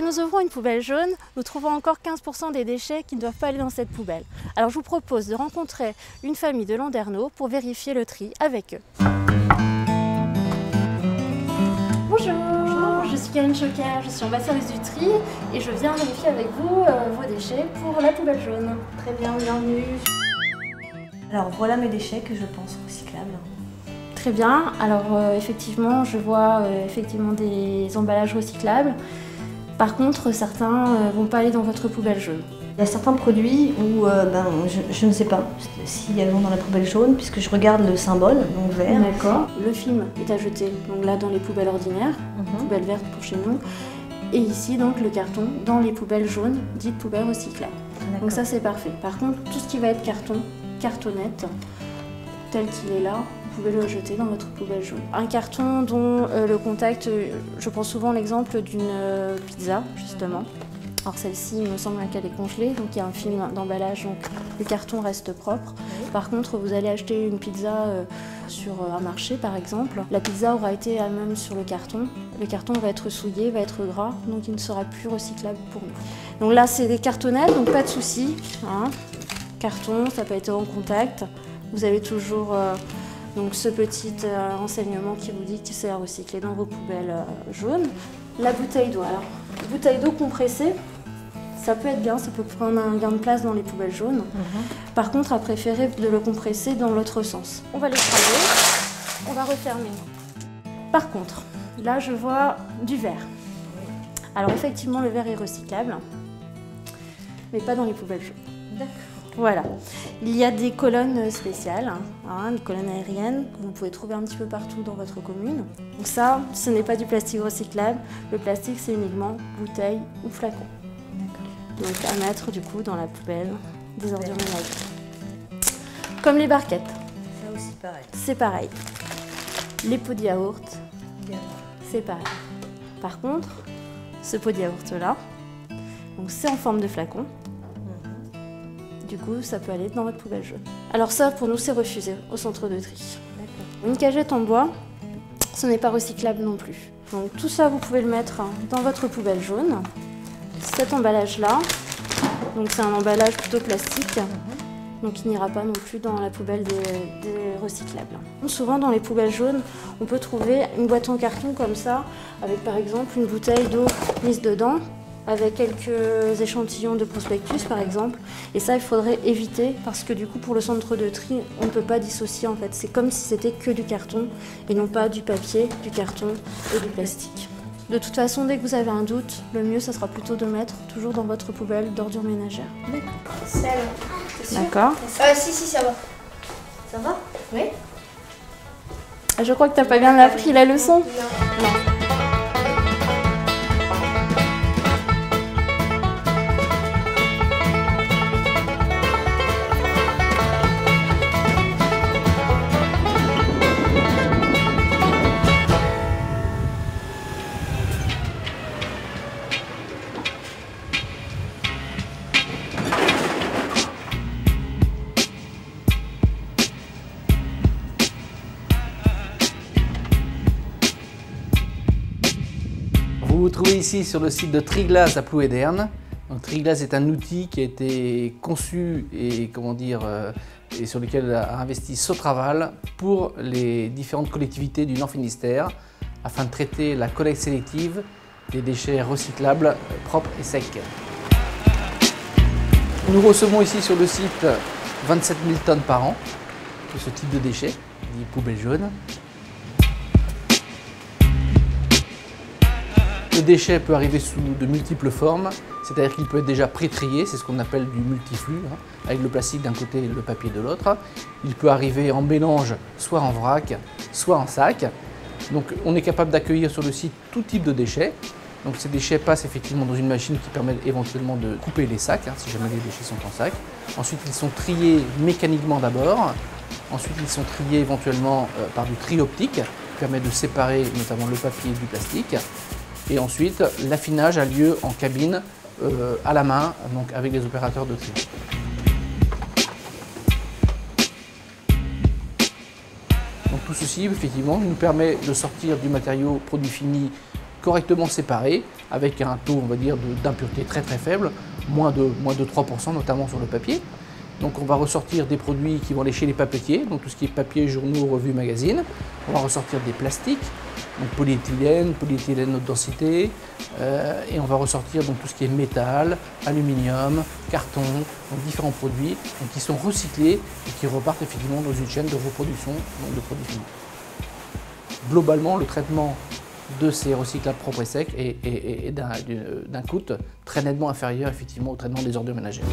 Lorsque nous ouvrons une poubelle jaune, nous trouvons encore 15% des déchets qui ne doivent pas aller dans cette poubelle. Alors je vous propose de rencontrer une famille de Landerneau pour vérifier le tri avec eux. Bonjour, je suis Karine Choquer, je suis ambassadrice du tri et je viens vérifier avec vous vos déchets pour la poubelle jaune. Très bien, bienvenue. Alors voilà mes déchets que je pense recyclables. Très bien, alors effectivement je vois effectivement des emballages recyclables. Par contre certains ne vont pas aller dans votre poubelle jaune. Il y a certains produits où je ne sais pas si elles vont dans la poubelle jaune puisque je regarde le symbole, donc vert. D'accord. Le film est à jeter, donc là dans les poubelles ordinaires, poubelle verte pour chez nous. Et ici donc le carton dans les poubelles jaunes, dites poubelles recyclables. Donc ça c'est parfait. Par contre tout ce qui va être carton, cartonnette, tel qu'il est là, vous pouvez le jeter dans votre poubelle jaune. Un carton dont le contact, je prends souvent l'exemple d'une pizza justement. Alors celle-ci, il me semble qu'elle est congelée, donc il y a un film d'emballage, donc le carton reste propre. Par contre, vous allez acheter une pizza sur un marché par exemple, la pizza aura été elle-même sur le carton va être souillé, va être gras, donc il ne sera plus recyclable pour nous. Donc là c'est des cartonnettes, donc pas de souci. Hein. Carton, ça peut être en contact, vous avez toujours donc ce petit renseignement qui vous dit que c'est à recycler dans vos poubelles jaunes. La bouteille d'eau, alors bouteille d'eau compressée, ça peut être bien, ça peut prendre un gain de place dans les poubelles jaunes. Par contre, à préférer de le compresser dans l'autre sens. On va l'écraser, on va refermer. Par contre, là je vois du verre. Alors effectivement, le verre est recyclable, mais pas dans les poubelles jaunes. D'accord. Voilà. Il y a des colonnes spéciales, des colonnes aériennes que vous pouvez trouver un petit peu partout dans votre commune. Donc ça, ce n'est pas du plastique recyclable. Le plastique, c'est uniquement bouteille ou flacon. Donc à mettre du coup dans la poubelle des ordures ménagères. Comme les barquettes. Ça aussi pareil. C'est pareil. Les pots de yaourt, c'est pareil. Par contre, ce pot de yaourt là, c'est en forme de flacon. Du coup, ça peut aller dans votre poubelle jaune. Alors ça, pour nous, c'est refusé au centre de tri. Une cagette en bois, ce n'est pas recyclable non plus. Donc tout ça, vous pouvez le mettre dans votre poubelle jaune. Cet emballage-là, donc c'est un emballage plutôt plastique, donc il n'ira pas non plus dans la poubelle des recyclables. Souvent, dans les poubelles jaunes, on peut trouver une boîte en carton comme ça, avec par exemple une bouteille d'eau mise dedans, avec quelques échantillons de prospectus par exemple, et ça il faudrait éviter parce que du coup pour le centre de tri on ne peut pas dissocier en fait, c'est comme si c'était que du carton et non pas du papier, du carton et du plastique. De toute façon dès que vous avez un doute, le mieux ça sera plutôt de mettre toujours dans votre poubelle d'ordures ménagères. Ça va. C'est sûr? D'accord. Si ça va. Ça va? Oui. Je crois que t'as pas bien appris la leçon. Non. Vous vous trouvez ici sur le site de Triglass à Plouéderne. Triglass est un outil qui a été conçu et, et sur lequel a investi Sotraval pour les différentes collectivités du Nord Finistère afin de traiter la collecte sélective des déchets recyclables propres et secs. Nous recevons ici sur le site 27 000 tonnes par an de ce type de déchets, dit poubelles jaunes. Le déchet peut arriver sous de multiples formes, c'est-à-dire qu'il peut être déjà pré-trié, c'est ce qu'on appelle du multiflux, avec le plastique d'un côté et le papier de l'autre. Il peut arriver en mélange, soit en vrac, soit en sac. Donc on est capable d'accueillir sur le site tout type de déchets. Donc ces déchets passent effectivement dans une machine qui permet éventuellement de couper les sacs, si jamais les déchets sont en sac. Ensuite ils sont triés mécaniquement d'abord. Ensuite ils sont triés éventuellement par du tri optique, qui permet de séparer notamment le papier du plastique. Et ensuite, l'affinage a lieu en cabine, à la main, donc avec les opérateurs de tri. Donc tout ceci, effectivement, nous permet de sortir du matériau produit fini correctement séparés, avec un taux, on va dire, d'impureté très très faible, moins de 3% notamment sur le papier. Donc on va ressortir des produits qui vont aller chez les papetiers, donc tout ce qui est papier, journaux, revues, magazines. On va ressortir des plastiques, donc polyéthylène haute densité, et on va ressortir donc tout ce qui est métal, aluminium, carton, donc différents produits donc, qui sont recyclés et qui repartent effectivement dans une chaîne de reproduction donc de produits finis. Globalement, le traitement de ces recyclables propres et secs est d'un coût très nettement inférieur effectivement au traitement des ordures ménagères.